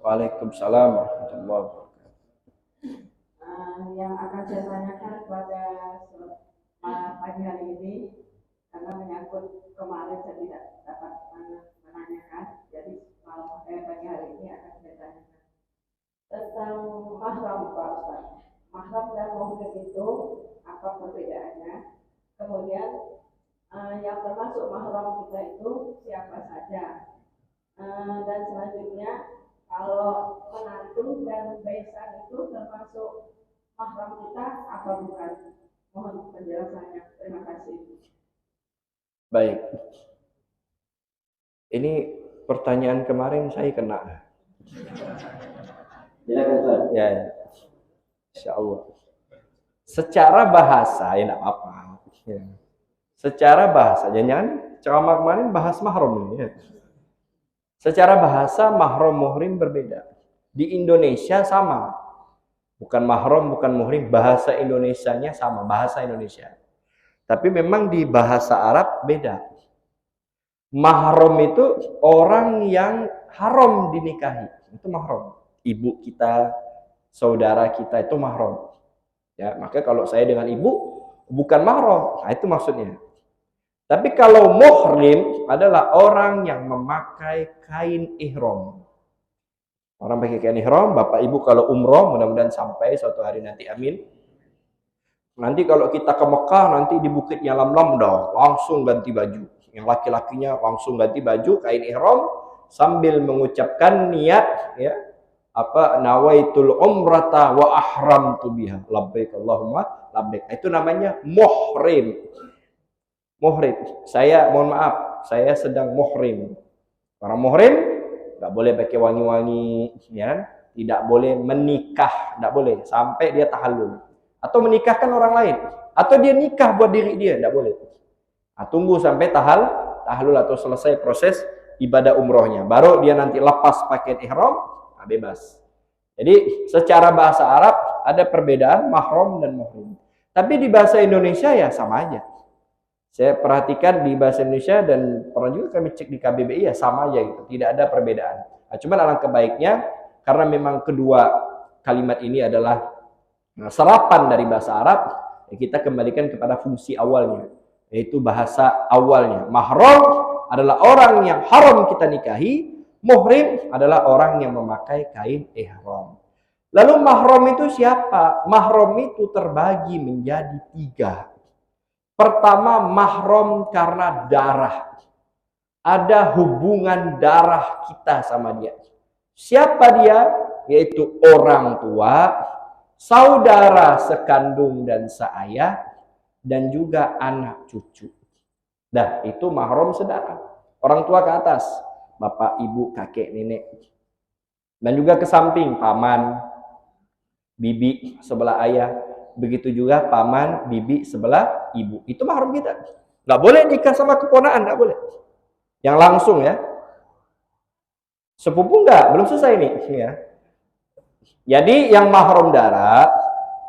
Waalaikumsalam warahmatullahi wabarakatuh. Yang akan saya tanyakan pada pagi hari ini, karena menyangkut kemarin saya tidak dapat menanyakan, jadi pagi hari ini akan saya tanyakan tentang mahram, Pak Ustaz. Mahram dan muhrim itu apa perbedaannya? Kemudian yang termasuk mahram kita itu siapa saja? Dan selanjutnya, kalau penantu dan besan itu termasuk mahram kita apa bukan? Mohon penjelasannya. Terima kasih. Baik. Ini pertanyaan kemarin saya kena. Ya, Ustaz. Ya, insya Allah. Secara bahasa ya tidak apa. Ya. Secara bahasa, jangan ceramah kemarin bahas mahram ini. Ya. Secara bahasa mahram muhrim berbeda. Di Indonesia sama. Bukan mahram, bukan muhrim, bahasa Indonesianya sama, bahasa Indonesia. Tapi memang di bahasa Arab beda. Mahram itu orang yang haram dinikahi. Itu mahram. Ibu kita, saudara kita itu mahram. Ya, maka kalau saya dengan ibu bukan mahram. Nah, itu maksudnya. Tapi kalau muhrim adalah orang yang memakai kain ihram. Orang pakai kain ihram, bapak ibu kalau umroh, mudah-mudahan sampai suatu hari nanti, amin. Nanti kalau kita ke Mekah, nanti di Bukit Yalamlam, dah langsung ganti baju. Yang laki-lakinya langsung ganti baju, kain ihram, sambil mengucapkan niat, ya, nawaitul umrata wa ahramtu biha, labbaik Allahumma labbaik. Itu namanya muhrim. Muhrim. Saya mohon maaf, saya sedang muhrim. Orang muhrim nggak boleh pakai wangi-wangi, ya, tidak boleh menikah, tidak boleh sampai dia tahallul, atau menikahkan orang lain, atau dia nikah buat diri dia, tidak boleh. Nah, tunggu sampai tahallul atau selesai proses ibadah umrohnya, baru dia nanti lepas pakaian ihram, nah, bebas. Jadi secara bahasa Arab ada perbedaan mahram dan muhrim. Tapi di bahasa Indonesia ya sama aja. Saya perhatikan di bahasa Indonesia dan pernah juga kami cek di KBBI ya sama aja gitu, tidak ada perbedaan. Nah, cuman alangkah baiknya karena memang kedua kalimat ini adalah serapan dari bahasa Arab, ya kita kembalikan kepada fungsi awalnya, yaitu bahasa awalnya. Mahram adalah orang yang haram kita nikahi, muhrim adalah orang yang memakai kain ihram. Lalu mahram itu siapa? Mahram itu terbagi menjadi 3. Pertama, mahram karena darah. Ada hubungan darah kita sama dia. Siapa dia? Yaitu orang tua, saudara sekandung dan seayah, dan juga anak cucu. Dah, itu mahram saudara. Orang tua ke atas, bapak, ibu, kakek, nenek. Dan juga ke samping, paman, bibi sebelah ayah. Begitu juga paman, bibi sebelah ibu. Itu mahram kita. Nggak boleh nikah sama keponakan, nggak boleh. Yang langsung ya. Sepupu nggak, belum selesai nih. Ya. Jadi yang mahram darah,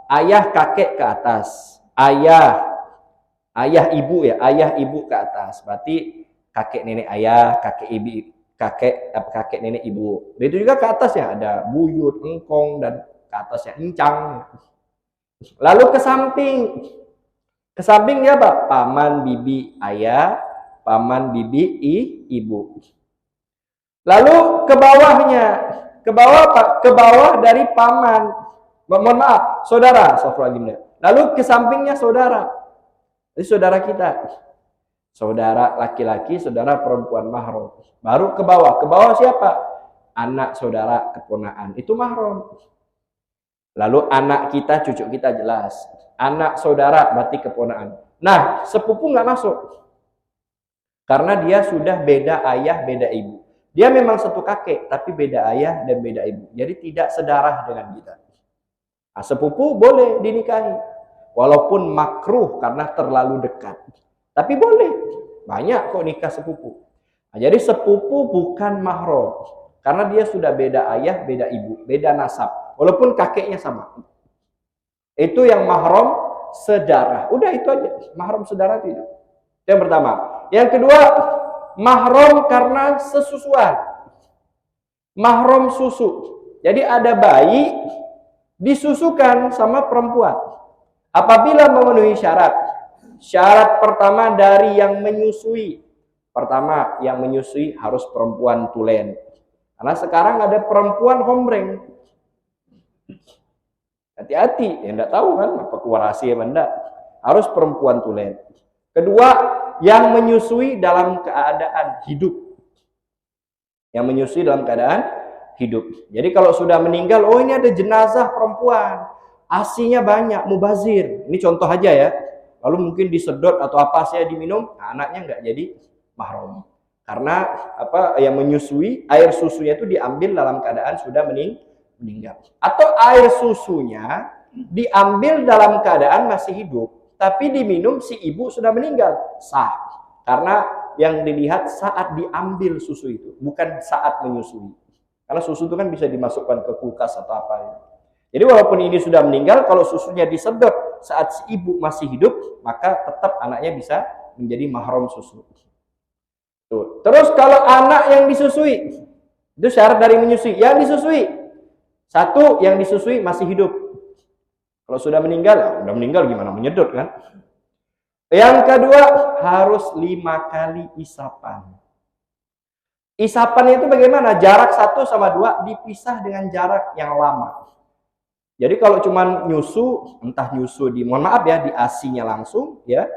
ayah kakek ke atas, ayah ibu ya, ayah ibu ke atas. Berarti kakek nenek ayah, kakek ibu, kakek nenek ibu. Itu juga ke atas ya, ada buyut, engkong, dan ke atasnya encang. Lalu ke samping dia apa? Paman, bibi, ayah, paman, bibi, ibu. Lalu ke bawahnya, ke bawah apa? Ke bawah dari paman. Mohon maaf, saudara. Lalu ke sampingnya saudara. Jadi saudara kita. Saudara laki-laki, saudara perempuan mahram. Baru ke bawah. Ke bawah siapa? Anak saudara keponakan. Itu mahram. Lalu anak kita, cucu kita jelas. Anak saudara berarti keponakan. Nah, sepupu nggak masuk. Karena dia sudah beda ayah, beda ibu. Dia memang satu kakek, tapi beda ayah dan beda ibu. Jadi tidak sedarah dengan kita. Nah, sepupu boleh dinikahi. Walaupun makruh karena terlalu dekat. Tapi boleh. Banyak kok nikah sepupu. Nah, jadi sepupu bukan mahram. Karena dia sudah beda ayah, beda ibu, beda nasab. Walaupun kakeknya sama. Itu yang mahram sedarah. Udah itu aja. Mahram sedarah itu. Yang pertama. Yang kedua, mahram karena sesusuan. mahram susu. Jadi ada bayi disusukan sama perempuan. Apabila memenuhi syarat. Syarat pertama dari yang menyusui. Pertama, yang menyusui harus perempuan tulen. Karena sekarang ada perempuan hombreng. Hati-hati, ya enggak tahu kan apa keluar ASI apa enggak. Harus perempuan tulen. Kedua, yang menyusui dalam keadaan hidup. Yang menyusui dalam keadaan hidup. Jadi kalau sudah meninggal, oh ini ada jenazah perempuan. ASI-nya banyak, mubazir. Ini contoh aja ya. Lalu mungkin disedot atau apa saya diminum, nah, anaknya enggak jadi mahram. Karena apa yang menyusui, air susunya itu diambil dalam keadaan sudah meninggal. Atau air susunya diambil dalam keadaan masih hidup, tapi diminum si ibu sudah meninggal, sah. Karena yang dilihat saat diambil susu itu, bukan saat menyusui. Karena susu itu kan bisa dimasukkan ke kulkas atau apa ya. Jadi walaupun ini sudah meninggal, kalau susunya disedot saat si ibu masih hidup, maka tetap anaknya bisa menjadi mahram susu. Tuh. Terus kalau anak yang disusui, itu syarat dari menyusui. Yang disusui, satu yang disusui masih hidup. Kalau sudah meninggal, udah meninggal gimana menyedot kan? Yang kedua harus 5 kali isapan. Isapan itu bagaimana? Jarak 1 sama 2 dipisah dengan jarak yang lama. Jadi kalau cuma nyusu, entah nyusu di, mohon maaf ya, di ASI-nya langsung ya,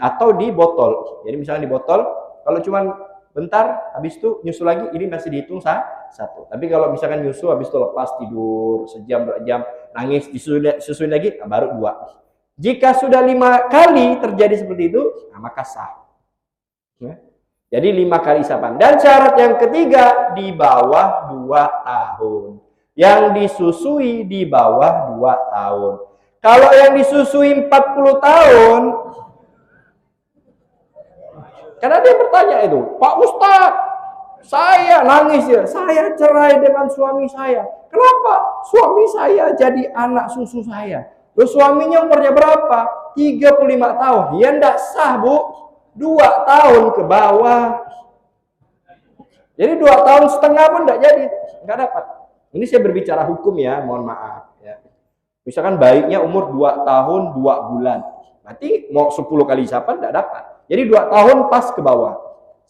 atau di botol. Jadi misalnya di botol, kalau cuma bentar, habis itu nyusu lagi, ini masih dihitung satu. Tapi kalau misalkan nyusu, habis itu lepas tidur, sejam, 2 jam, nangis, disusuin lagi, nah baru 2. Jika sudah 5 kali terjadi seperti itu, nah maka sah. Ya. Jadi 5 kali isapan. Dan syarat yang ketiga, di bawah 2 tahun. Yang disusui di bawah 2 tahun. Kalau yang disusui 40 tahun, karena dia bertanya itu, Pak Ustadz, saya nangis ya, saya cerai dengan suami saya. Kenapa? Suami saya jadi anak susu saya. Loh, suaminya umurnya berapa? 35 tahun. Ya enggak sah, Bu. 2 tahun ke bawah. Jadi 2 tahun setengah pun enggak jadi, enggak dapat. Ini saya berbicara hukum ya, mohon maaf ya. Misalkan baiknya umur 2 tahun 2 bulan. Berarti mau 10 kali isapan enggak dapat. Jadi 2 tahun pas ke bawah.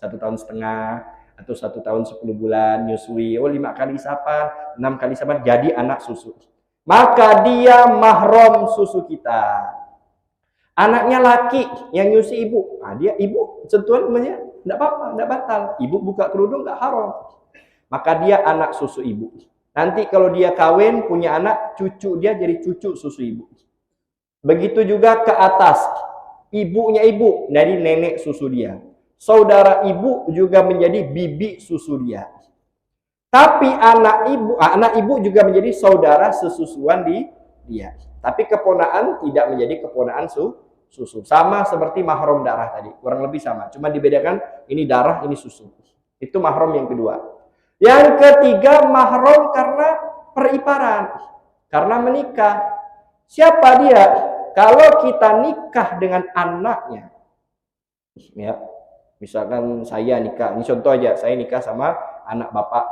1 tahun setengah atau 1 tahun 10 bulan nyusui. Oh 5 kali isapan, 6 kali isapan jadi anak susu. Maka dia mahram susu kita. Anaknya laki yang nyusi ibu. Nah, dia ibu sentuhan namanya enggak apa-apa, enggak batal. Ibu buka kerudung enggak haram. Maka dia anak susu ibu. Nanti kalau dia kawin punya anak, cucu dia jadi cucu susu ibu. Begitu juga ke atas. Ibunya ibu dari nenek susu dia. Saudara ibu juga menjadi bibi susu dia. Tapi anak ibu juga menjadi saudara sesusuan di dia. Tapi keponaan tidak menjadi keponaan susu. Sama seperti mahram darah tadi, kurang lebih sama. Cuma dibedakan ini darah, ini susu. Itu mahram yang kedua. Yang ketiga mahram karena periparan, karena menikah. Siapa dia? Kalau kita nikah dengan anaknya, ya, misalkan saya nikah, ini contoh aja, saya nikah sama anak bapak.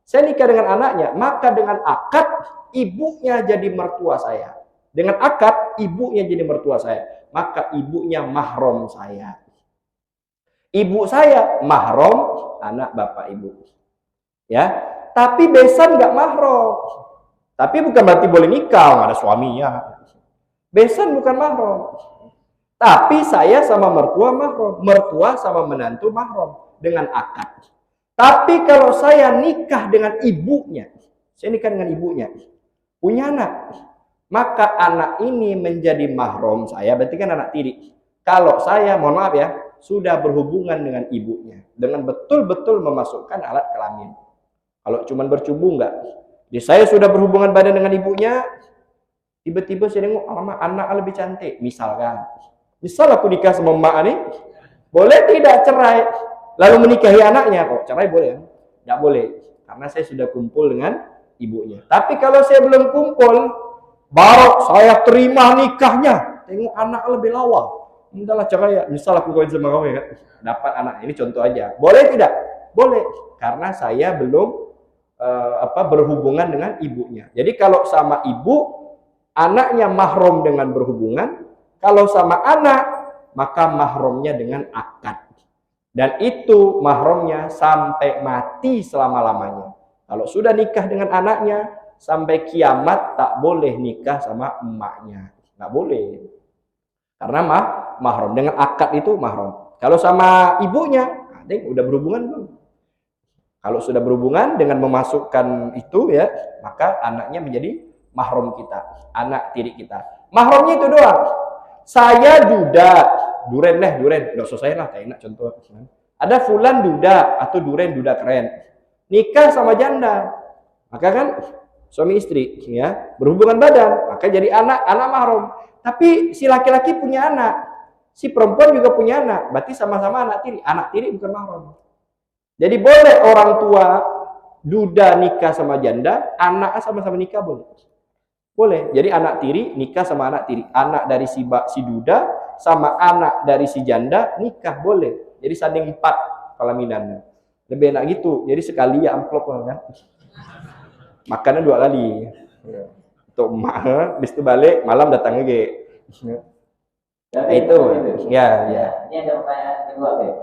Saya nikah dengan anaknya, maka dengan akad ibunya jadi mertua saya. Dengan akad ibunya jadi mertua saya, maka ibunya mahram saya. Ibu saya mahram anak bapak ibu. Ya, tapi besan nggak mahram. Tapi bukan berarti boleh nikah, nggak ada suaminya. Besan bukan mahram. Tapi saya sama mertua mahram, mertua sama menantu mahram dengan akad. Tapi kalau saya nikah dengan ibunya, saya nikah dengan ibunya, punya anak, maka anak ini menjadi mahram saya, berarti kan anak tiri. Kalau saya, mohon maaf ya, sudah berhubungan dengan ibunya, dengan betul-betul memasukkan alat kelamin. Kalau cuma bercumbu enggak. Jadi saya sudah berhubungan badan dengan ibunya, tiba-tiba saya tengok anak lebih cantik, misalkan. Misal aku nikah sama emak ini, boleh tidak cerai? Lalu menikahi anaknya, kok cerai boleh? Tidak boleh, karena saya sudah kumpul dengan ibunya. Tapi kalau saya belum kumpul, baru saya terima nikahnya, tengok anak lebih lawa, udahlah cerai ya. Misal aku kawin sama kamu ya, dapat anak, ini contoh aja. Boleh tidak? Boleh, karena saya belum berhubungan dengan ibunya. Jadi kalau sama ibu, anaknya mahram dengan berhubungan. Kalau sama anak, maka mahramnya dengan akad. Dan itu mahramnya sampai mati selama-lamanya. Kalau sudah nikah dengan anaknya, sampai kiamat tak boleh nikah sama emaknya. Tak boleh. Karena mahram. Dengan akad itu mahram. Kalau sama ibunya, udah berhubungan belum? Kalau sudah berhubungan dengan memasukkan itu ya, maka anaknya menjadi mahram kita, anak tiri kita. Mahramnya itu doang. Saya duda, duren, nggak usah saya lah, tak enak contoh. Ada fulan duda atau duren duda keren, nikah sama janda, maka kan suami istri ya berhubungan badan, maka jadi anak mahram. Tapi si laki-laki punya anak, si perempuan juga punya anak, berarti sama-sama anak tiri bukan mahram. Jadi boleh orang tua duda nikah sama janda, anak sama-sama nikah boleh. Boleh. Jadi anak tiri nikah sama anak tiri. Anak dari si duda sama anak dari si janda nikah boleh. Jadi saling 4 kelaminannya. Lebih enak gitu. Jadi sekali ya amplop kan. Makannya 2 kali. Untuk emak, habis itu balik malam datang lagi. Itu. Ya. Ini ada pertanyaan kedua, Beb.